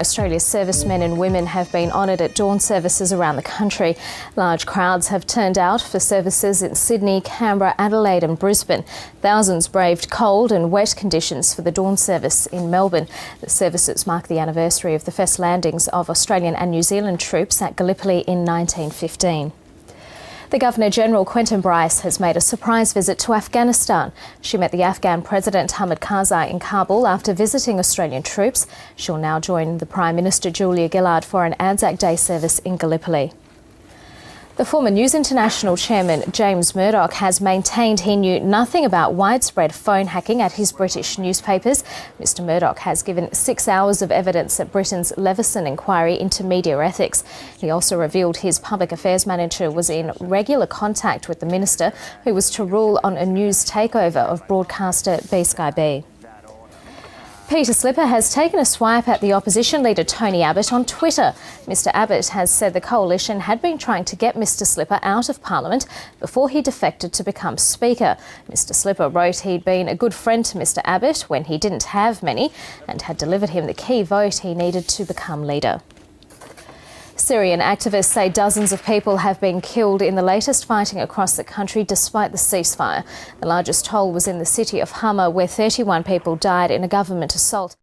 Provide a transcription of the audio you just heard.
Australia's servicemen and women have been honoured at dawn services around the country. Large crowds have turned out for services in Sydney, Canberra, Adelaide and Brisbane. Thousands braved cold and wet conditions for the dawn service in Melbourne. The services mark the anniversary of the first landings of Australian and New Zealand troops at Gallipoli in 1915. The Governor-General, Quentin Bryce, has made a surprise visit to Afghanistan. She met the Afghan President Hamid Karzai in Kabul after visiting Australian troops. She'll now join the Prime Minister Julia Gillard for an Anzac Day service in Gallipoli. The former News International chairman James Murdoch has maintained he knew nothing about widespread phone hacking at his British newspapers. Mr Murdoch has given 6 hours of evidence at Britain's Leveson inquiry into media ethics. He also revealed his public affairs manager was in regular contact with the minister, who was to rule on a news takeover of broadcaster B Sky B. Peter Slipper has taken a swipe at the opposition leader Tony Abbott on Twitter. Mr Abbott has said the coalition had been trying to get Mr Slipper out of Parliament before he defected to become Speaker. Mr Slipper wrote he'd been a good friend to Mr Abbott when he didn't have many and had delivered him the key vote he needed to become leader. Syrian activists say dozens of people have been killed in the latest fighting across the country despite the ceasefire. The largest toll was in the city of Hama, where 31 people died in a government assault.